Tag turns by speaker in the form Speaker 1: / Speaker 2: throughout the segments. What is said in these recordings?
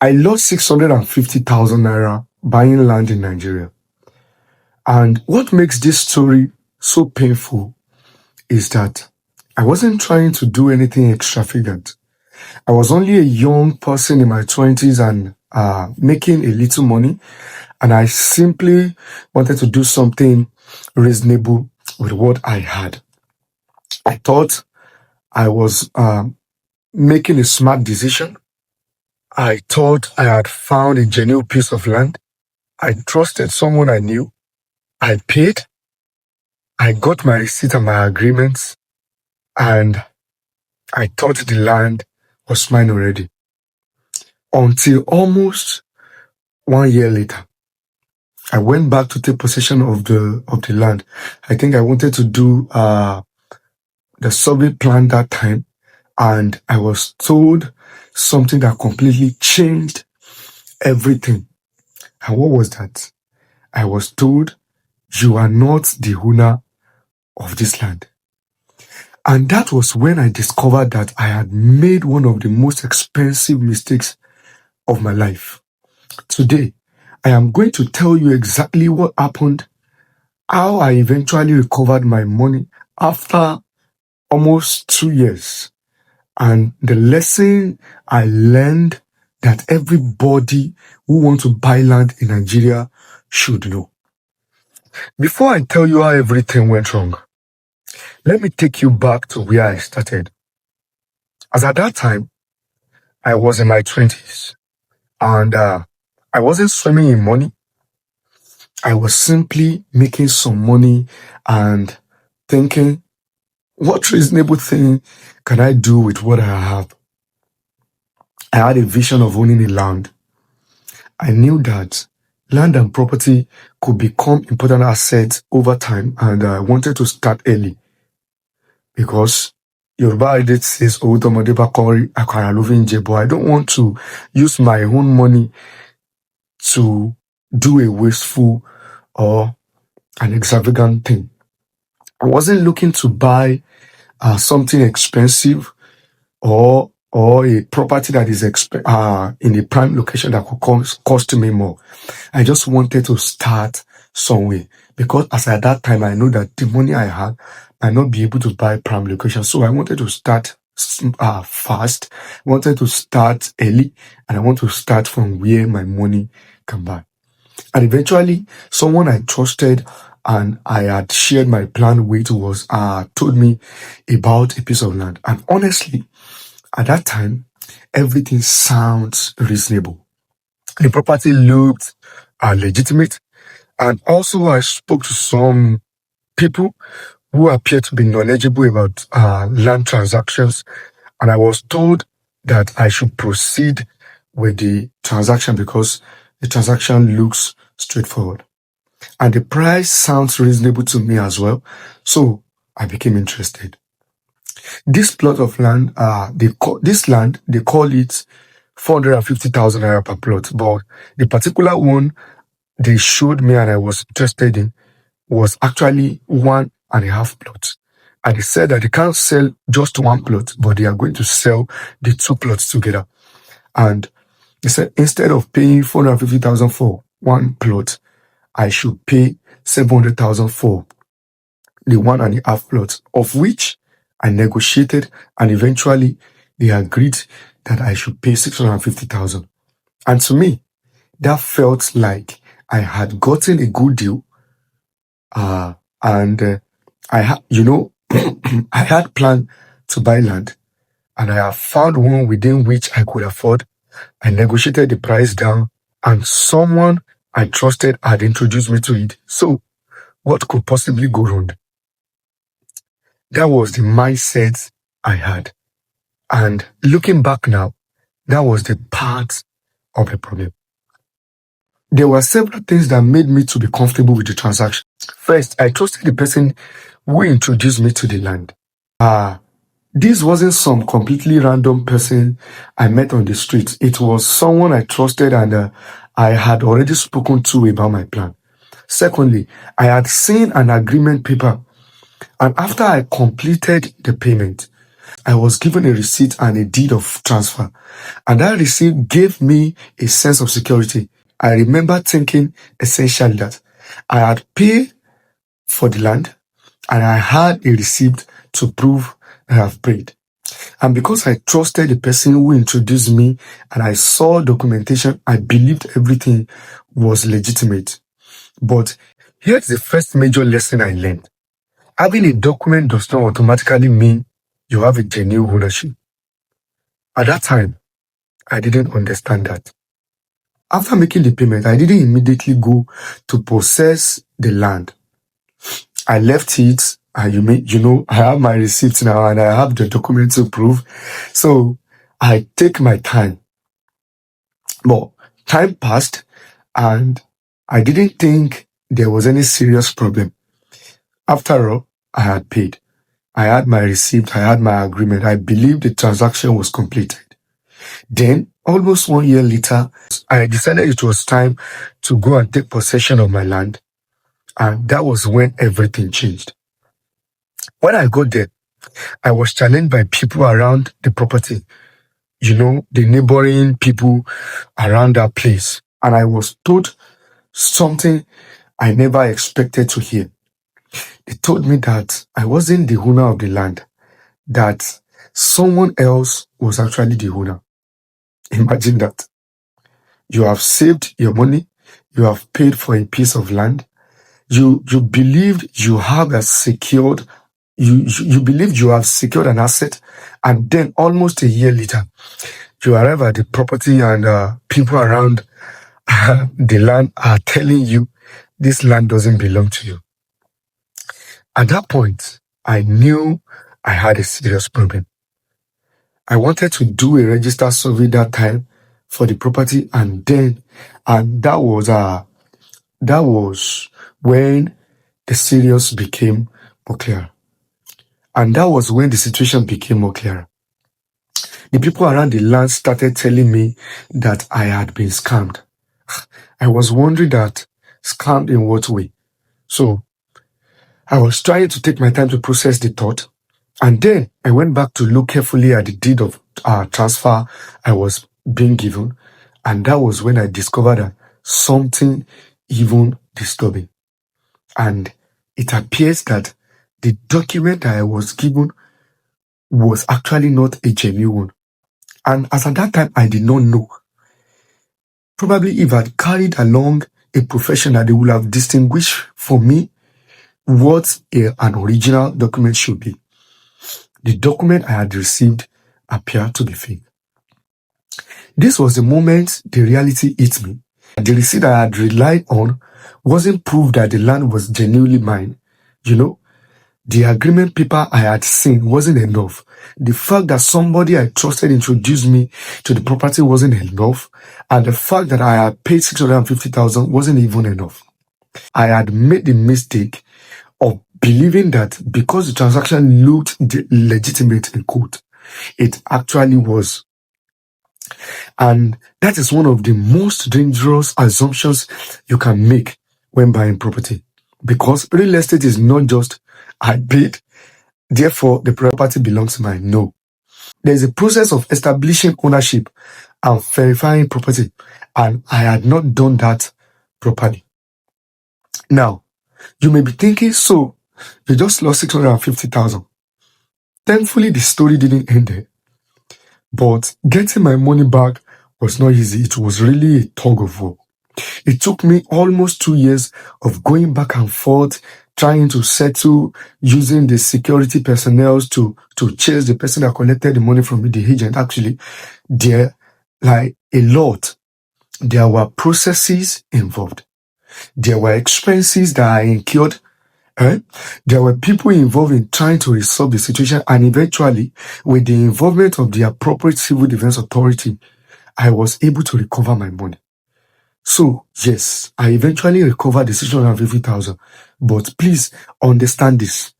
Speaker 1: I lost 650,000 naira buying land in Nigeria. And what makes this story so painful is that I wasn't trying to do anything extravagant. I was only a young person in my 20s and making a little money, and I simply wanted to do something reasonable with what I had. I thought I was making a smart decision. I thought I had found a genuine piece of land. I trusted someone I knew. I paid. I got my receipt and my agreements, and I thought the land was mine already. Until almost 1 year later, I went back to take possession of the land. I think I wanted to do the survey plan that time, and I was told something that completely changed everything. And what was that? I was told, you are not the owner of this land. And that was when I discovered that I had made one of the most expensive mistakes of my life. Today, I am going to tell you exactly what happened, how I eventually recovered my money after almost 2 years, and the lesson I learned that everybody who wants to buy land in Nigeria should know. Before I tell you how everything went wrong, let me take you back to where I started. As at that time, I was in my 20s, and I wasn't swimming in money. I was simply making some money and thinking, what reasonable thing can I do with what I have? I had a vision of owning a land. I knew that land and property could become important assets over time, and I wanted to start early because Yoruba adage says, "Otomode ba kori akara lo fi n je," but I don't want to use my own money to do a wasteful or an extravagant thing. I wasn't looking to buy something expensive or a property that is in a prime location that could cost me more. I just wanted to start somewhere because as at that time, I know that the money I had might not be able to buy prime location. So I wanted to start fast. I wanted to start early, and I want to start from where my money can buy. And eventually, someone I trusted and I had shared my plan with was told me about a piece of land. And honestly, at that time, everything sounds reasonable. The property looked legitimate. And also, I spoke to some people who appeared to be knowledgeable about land transactions. And I was told that I should proceed with the transaction because the transaction looks straightforward. And the price sounds reasonable to me as well. So I became interested. This plot of land, they call it 450,000 naira per plot. But the particular one they showed me and I was interested in was actually 1.5 plots. And they said that they can't sell just one plot, but they are going to sell the 2 plots together. And they said instead of paying 450,000 for one plot, I should pay 700,000 for the 1.5 plots, of which I negotiated, and eventually they agreed that I should pay 650,000. And to me, that felt like I had gotten a good deal. I had, I had planned to buy land, and I have found one within which I could afford. I negotiated the price down, and someone I trusted had introduced me to it. So, what could possibly go wrong? That was the mindset I had. And looking back now, that was the part of the problem. There were several things that made me to be comfortable with the transaction. First, I trusted the person who introduced me to the land. This wasn't some completely random person I met on the street. It was someone I trusted and I had already spoken to about my plan. Secondly, I had seen an agreement paper, and after I completed the payment, I was given a receipt and a deed of transfer. And that receipt gave me a sense of security. I remember thinking essentially that I had paid for the land and I had a receipt to prove I have paid. And because I trusted the person who introduced me and I saw documentation, I believed everything was legitimate. But here's the first major lesson I learned. Having a document does not automatically mean you have a genuine ownership. At that time, I didn't understand that. After making the payment, I didn't immediately go to possess the land. I left it, and I have my receipts now and I have the document to prove. So I take my time. But time passed and I didn't think there was any serious problem. After all, I had paid. I had my receipt, I had my agreement. I believed the transaction was completed. Then, almost 1 year later, I decided it was time to go and take possession of my land. And that was when everything changed. When I got there, I was challenged by people around the property, the neighboring people around that place. And I was told something I never expected to hear. They told me that I wasn't the owner of the land, that someone else was actually the owner. Imagine that. You have saved your money, you have paid for a piece of land, you believed you have a secured, you believed you have secured an asset, and then almost a year later, you arrive at the property and people around the land are telling you this land doesn't belong to you. At that point, I knew I had a serious problem. I wanted to do a register survey that time for the property, and that was when the serious became more clear. And that was when the situation became more clear. The people around the land started telling me that I had been scammed. I was wondering that scammed in what way? So I was trying to take my time to process the thought. And then I went back to look carefully at the deed of transfer I was being given. And that was when I discovered that something even disturbing. And it appears that the document that I was given was actually not a genuine one. And as at that time, I did not know. Probably if I'd carried along a professional, they would have distinguished for me what an original document should be. The document I had received appeared to be fake. This was the moment the reality hit me. The receipt I had relied on wasn't proof that the land was genuinely mine. The agreement paper I had seen wasn't enough. The fact that somebody I trusted introduced me to the property wasn't enough. And the fact that I had paid 650,000 wasn't even enough. I had made the mistake of believing that because the transaction looked legitimate in court, it actually was. And that is one of the most dangerous assumptions you can make when buying property. Because real estate is not just I paid, therefore the property belongs to mine. No. There's a process of establishing ownership and verifying property, and I had not done that properly. Now, you may be thinking, so you just lost 650,000. Thankfully, the story didn't end there. But getting my money back was not easy. It was really a tug of war. It took me almost 2 years of going back and forth, trying to settle, using the security personnel to chase the person that collected the money from me, the agent. Actually, there were processes involved. There were expenses that I incurred. There were people involved in trying to resolve the situation, and eventually, with the involvement of the appropriate civil defense authority, I was able to recover my money. So, yes, I eventually recovered the 650,000, but please understand this.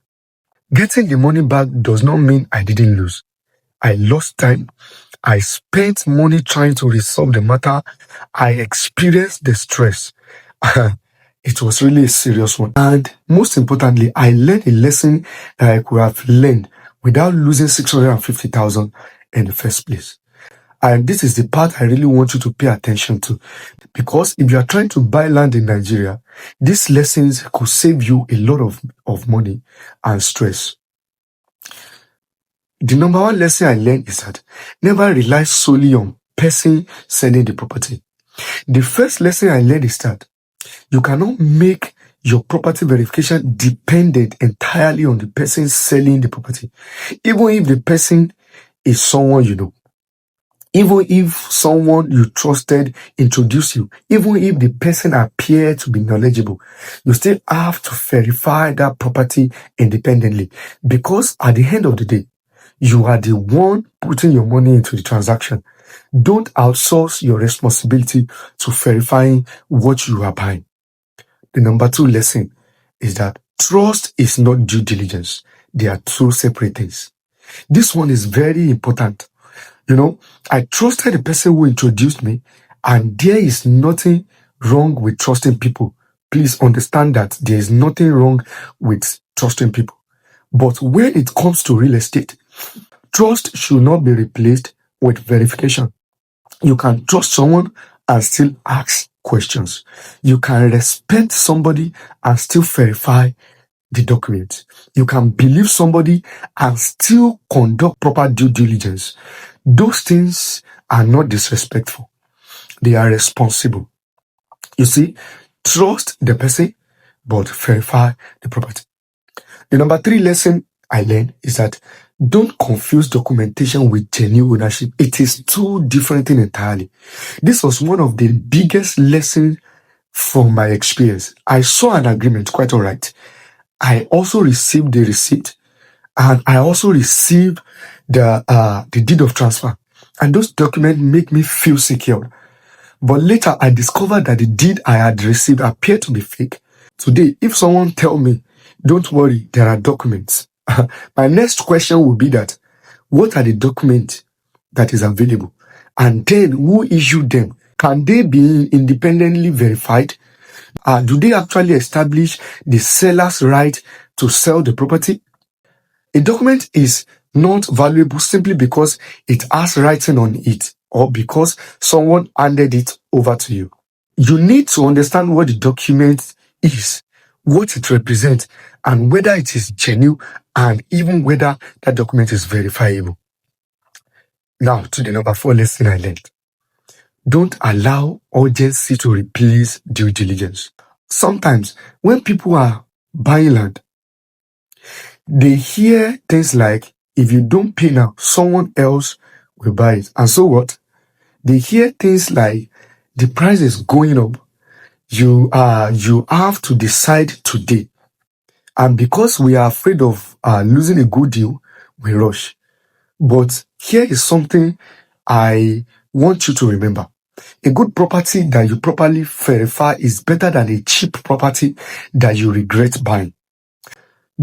Speaker 1: Getting the money back does not mean I didn't lose. I lost time. I spent money trying to resolve the matter. I experienced the stress. It was really a serious one. And most importantly, I learned a lesson that I could have learned without losing 650,000 in the first place. And this is the part I really want you to pay attention to, because if you are trying to buy land in Nigeria, these lessons could save you a lot of money and stress. The number one lesson I learned is that never rely solely on person selling the property. The first lesson I learned is that you cannot make your property verification dependent entirely on the person selling the property. Even if the person is someone you know, even if someone you trusted introduced you, even if the person appeared to be knowledgeable, you still have to verify that property independently, because at the end of the day, you are the one putting your money into the transaction. Don't outsource your responsibility to verifying what you are buying. The number two lesson is that trust is not due diligence. They are two separate things. This one is very important. I trusted the person who introduced me, and there is nothing wrong with trusting people. Please understand that there is nothing wrong with trusting people. But when it comes to real estate, trust should not be replaced with verification. You can trust someone and still ask questions. You can respect somebody and still verify the document. You can believe somebody and still conduct proper due diligence. Those things are not disrespectful. They are responsible. You see, trust the person, but verify the property. The number three lesson I learned is that don't confuse documentation with genuine ownership. It is two different things entirely. This was one of the biggest lessons from my experience. I saw an agreement, quite all right. I also received the receipt, and I also received the deed of transfer. And those documents make me feel secure. But later, I discovered that the deed I had received appeared to be fake. Today, if someone tell me, don't worry, there are documents, my next question will be that, what are the documents that is available? And then, who issued them? Can they be independently verified? Do they actually establish the seller's right to sell the property? A document is not valuable simply because it has writing on it or because someone handed it over to you. You need to understand what the document is, what it represents, and whether it is genuine, and even whether that document is verifiable. Now, to the number four lesson I learned. Don't allow urgency to replace due diligence. Sometimes, when people are buying land, they hear things like, if you don't pay now, someone else will buy it. And so what? They hear things like, the price is going up. You have to decide today. And because we are afraid of losing a good deal, we rush. But here is something I want you to remember. A good property that you properly verify is better than a cheap property that you regret buying.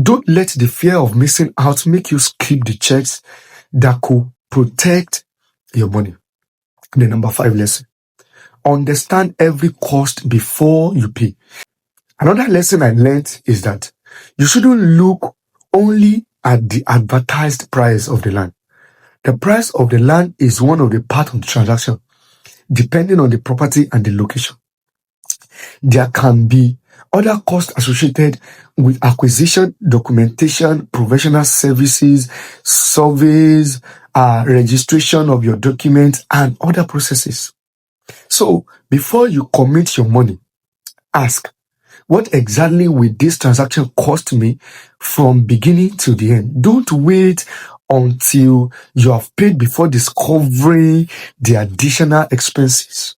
Speaker 1: Don't let the fear of missing out make you skip the checks that could protect your money. The number five lesson. Understand every cost before you pay. Another lesson I learned is that you shouldn't look only at the advertised price of the land. The price of the land is one of the parts of the transaction, depending on the property and the location. There can be other costs associated with acquisition, documentation, professional services, surveys, registration of your documents, and other processes. So, before you commit your money, ask, what exactly will this transaction cost me from beginning to the end? Don't wait until you have paid before discovering the additional expenses.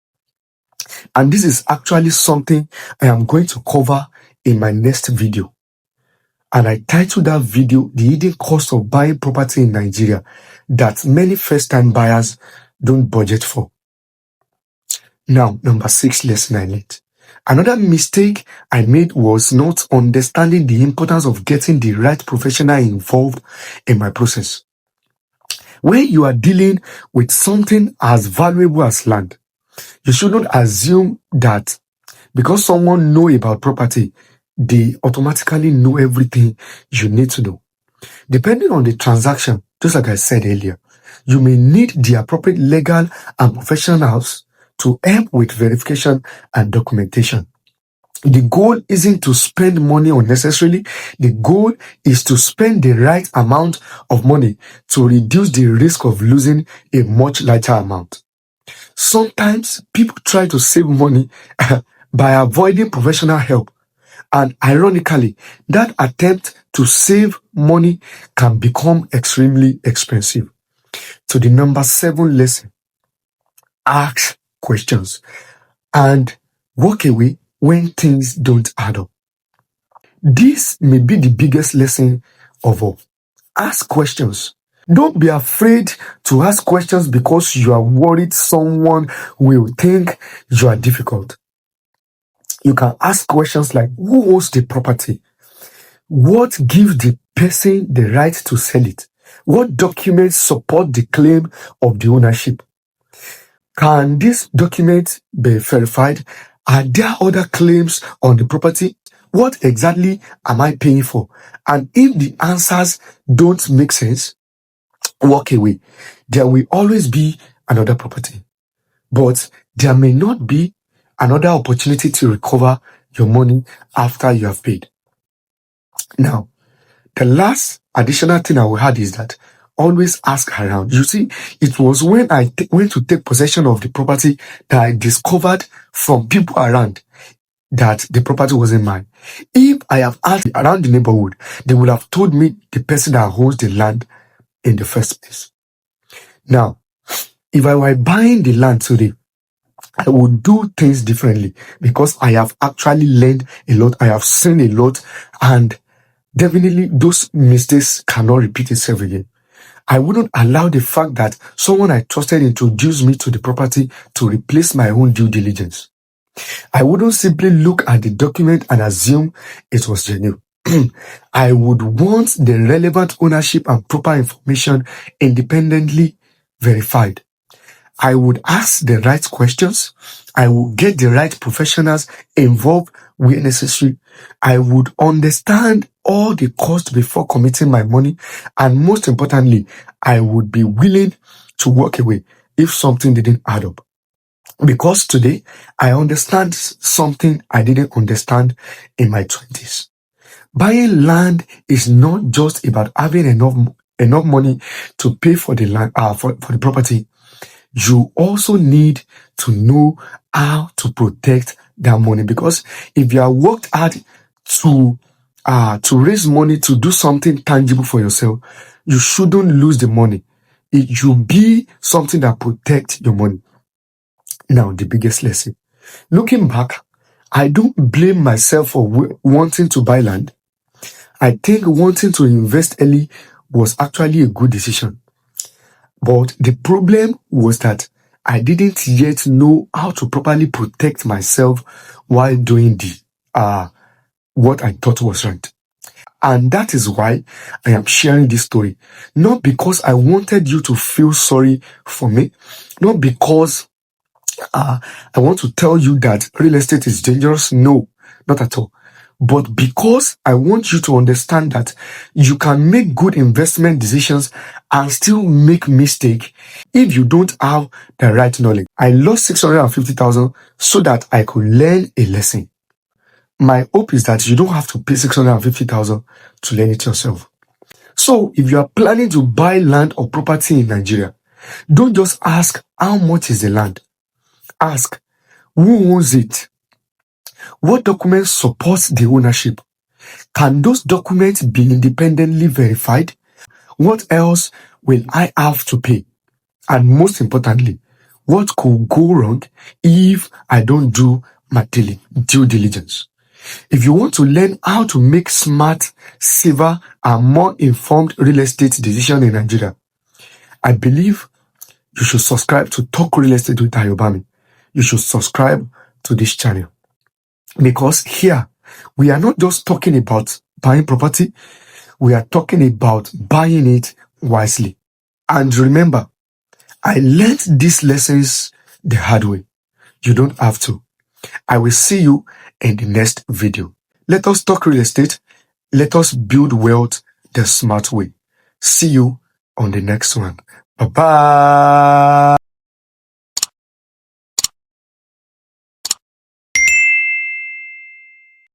Speaker 1: And this is actually something I am going to cover in my next video. And I titled that video, The Hidden Cost of Buying Property in Nigeria, that many first-time buyers don't budget for. Now, number six lesson I learned. Another mistake I made was not understanding the importance of getting the right professional involved in my process. When you are dealing with something as valuable as land, you shouldn't assume that because someone knows about property, they automatically know everything you need to know. Depending on the transaction, just like I said earlier, you may need the appropriate legal and professionals to help with verification and documentation. The goal isn't to spend money unnecessarily. The goal is to spend the right amount of money to reduce the risk of losing a much larger amount. Sometimes people try to save money by avoiding professional help. And ironically, that attempt to save money can become extremely expensive. So the number 7 lesson, ask questions and walk away when things don't add up. This may be the biggest lesson of all. Ask questions. Don't be afraid to ask questions because you are worried someone will think you are difficult. You can ask questions like, who owns the property? What gives the person the right to sell it? What documents support the claim of the ownership? Can this document be verified? Are there other claims on the property? What exactly am I paying for? And if the answers don't make sense, walk away. There will always be another property, but there may not be another opportunity to recover your money after you have paid. Now, the last additional thing I will add is that always ask around. You see, it was when I went to take possession of the property that I discovered from people around that the property wasn't mine. If I have asked around the neighborhood, they would have told me the person that owns the land in the first place. Now, if I were buying the land today, I would do things differently because I have actually learned a lot. I have seen a lot, and definitely those mistakes cannot repeat itself again. I wouldn't allow the fact that someone I trusted introduced me to the property to replace my own due diligence. I wouldn't simply look at the document and assume it was genuine. I would want the relevant ownership and proper information independently verified. I would ask the right questions. I would get the right professionals involved where necessary. I would understand all the costs before committing my money. And most importantly, I would be willing to walk away if something didn't add up. Because today, I understand something I didn't understand in my 20s. Buying land is not just about having enough money to pay for the land, for the property. You also need to know how to protect that money, because if you are worked hard to raise money to do something tangible for yourself, you shouldn't lose the money. It should be something that protects your money. Now, the biggest lesson. Looking back, I don't blame myself for wanting to buy land. I think wanting to invest early was actually a good decision. But the problem was that I didn't yet know how to properly protect myself while doing what I thought was right. And that is why I am sharing this story. Not because I wanted you to feel sorry for me, not because I want to tell you that real estate is dangerous. No, not at all. But because I want you to understand that you can make good investment decisions and still make mistake if you don't have the right knowledge. I lost 650,000 so that I could learn a lesson. My hope is that you don't have to pay 650,000 to learn it yourself. So if you are planning to buy land or property in Nigeria, don't just ask how much is the land. Ask who owns it. What documents support the ownership? Can those documents be independently verified? What else will I have to pay? And most importantly, what could go wrong if I don't do my due diligence? If you want to learn how to make smart, safer, and more informed real estate decisions in Nigeria, I believe you should subscribe to Talk Real Estate with Ayobami. You should subscribe to this channel. Because here, we are not just talking about buying property, we are talking about buying it wisely. And remember, I learned these lessons the hard way. You don't have to. I will see you in the next video. Let us talk real estate. Let us build wealth the smart way. See you on the next one. Bye-bye.